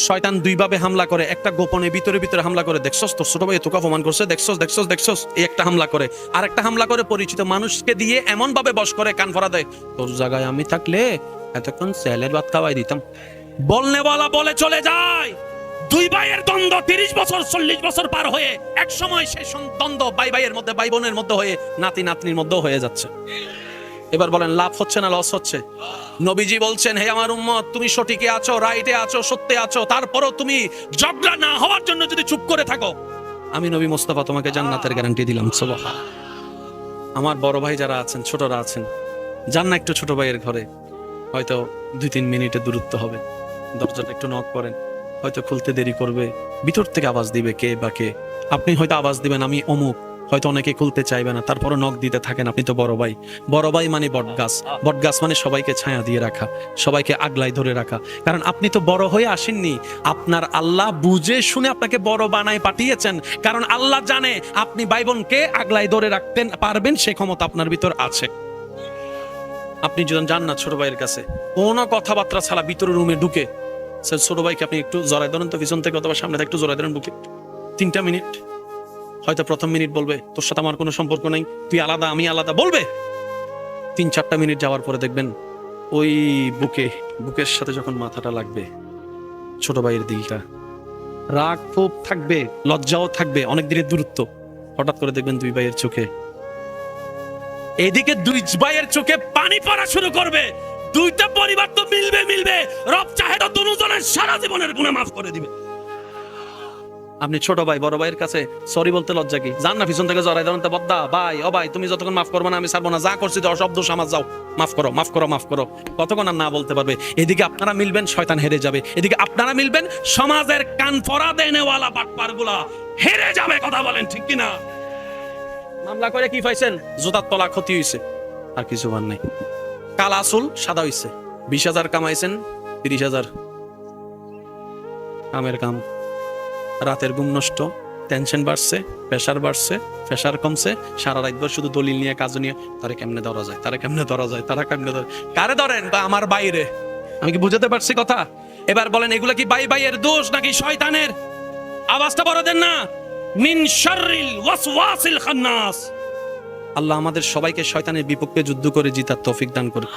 শয়তান দুইভাবে হামলা করে, একটা গোপনে ভিতরে ভিতরে হামলা করে, দেখছস তোর ছোট ভাই তোকে অপমান করছে, দেখছস দেখছস দেখছস, এই একটা হামলা করে। আর একটা হামলা করে পরিচিত মানুষকে দিয়ে এমন ভাবে বশ করে, কান ফরা দেয়, তোর জায়গায় আমি থাকলে এতক্ষণ স্যালের ভাত খাওয়াই দিতাম। বলনেওয়ালা বলে চলে যায়। দুই ভাইয়ের দ্বন্দ্ব 30 বছর 40 বছর পার হয়ে এক সময় সেই দ্বন্দ্ব ভাই ভাইয়ের মধ্যে, ভাই বোনের মধ্যে হয়ে নাতি নাতনির মধ্যে হয়ে যাচ্ছে। এবার বলেন লাভ হচ্ছে না লস হচ্ছে? নবীজি বলছেন, হে আমার উম্মত, তুমি সঠিকে আছো, রাইটে আছো, সত্যে আছো, তারপরও তুমি ঝগড়া না হওয়ার জন্য যদি চুপ করে থাকো, আমি নবী মোস্তফা তোমাকে জান্নাতের গ্যারান্টি দিলাম। সুবহান। আমার বড় ভাই যারা আছেন, ছোটরা আছেন, যান না একটু ছোট ভাইয়ের ঘরে, হয়তো 2-3 মিনিটের দূরত্ব হবে, দরজাটা একটু নক করেন, হয়তো খুলতে দেরি করবে, ভিতর থেকে আওয়াজ দিবে কে বা কে, আপনি হয়তো আওয়াজ দিবেন আমি অমুক, হয়তো অনেকে খুলতে চাইবে না, তারপরে নক দিতে থাকেন, আপনি তো বড় ভাই। বড় ভাই মানে বটগাছ, বটগাছ মানে সবাইকে ছায়া দিয়ে রাখা, সবাইকে আগলায় ধরে রাখা, কারণ আপনি তো বড় হয়ে আসেননি, আপনার আল্লাহ বুঝে শুনে আপনাকে বড় বানায় পাঠিয়েছেন, কারণ আল্লাহ জানে আপনি ভাই বোনকে আগলায় ধরে রাখতে পারবেন, সে ক্ষমতা আপনার ভিতর আছে। আপনি যদি যান না ছোট ভাইয়ের কাছে, কোনো কথাবার্তা ছাড়া ভিতরে রুমে ঢুকে, ছোট ভাইকে আপনি একটু জড়াই ধরেন তো, পিছন থেকে অথবা সামনে থেকে একটু জড়াই ধরেন বুকে, 3টা মিনিট, হয়তো প্রথম মিনিট বলবে তোর সাথে আমার কোনো সম্পর্ক নাই, তুই আলাদা আমি আলাদা বলবে, 3-4টা মিনিট যাওয়ার পরে দেখবেন ওই বুকের সাথে যখন মাথাটা লাগবে, ছোট ভাইয়ের দিলটা, রাগ ক্ষোভ থাকবে, লজ্জাও থাকবে, অনেক দিনের দূরত্ব, হঠাৎ করে দেখবেন দুই ভাইয়ের চোখে, এদিকে দুই ভাইয়ের চোখে পানি পড়া শুরু করবে। দুইটা পরিবার তো মিলবে, রব চাহে তো দুজনের সারা জীবনের গুনাহ মাফ করে দিবে। আপনি ছোট ভাই বড় ভাইয়ের কাছে সরি বলতে লজ্জা কি? যান না পিছন থেকে জড়াই ধরেন, বদ্দা ভাই ও ভাই তুমি যতক্ষণ মাফ করবো না আমি ছাড়বো না, যা করছি তো অসব দোষ আমার, যাও মাফ করো মাফ করো মাফ করো, কতক্ষণ আর না বলতে পারবে? এদিকে আপনারা মিলবেন, শয়তান হেরে যাবে, এদিকে আপনারা মিলবেন, সমাজের কান ফরা দেনেওয়ালা বাটপারগুলা হেরে যাবে। কথা বলেন ঠিক কিনা? মামলা করে কি পাইছেন? জুতার তলা ক্ষতি হয়েছে, আর কিছু বার নাই। কালা চুল সাদা হয়েছে, 20,000 কামাইছেন, 30,000 কামের কাম, রাতের ঘুম নষ্ট, টেনশন বাড়ছে, প্রেশার বাড়ছে, প্রেশার কমছে, সারা রাতভর শুধু দলিল নিয়ে কাজ নিয়ে, তারে কেমনে ধরা যায়, তারা কেমনে ধরা যায়, তারা কেমনে ধরে, কারে ধরেন? বা আমার বাইরে। আমি কি বুঝাতে পারছি কথা? এবার বলেন এগুলো কি ভাইয়ের দোষ নাকি শয়তানের? আওয়াজটা বড় দেন না। মিন শাররিল ওয়াসওয়াসিল খান্নাস। আল্লাহ আমাদের সবাইকে শয়তানের বিপক্ষে যুদ্ধ করে জিতার তৌফিক দান করুন।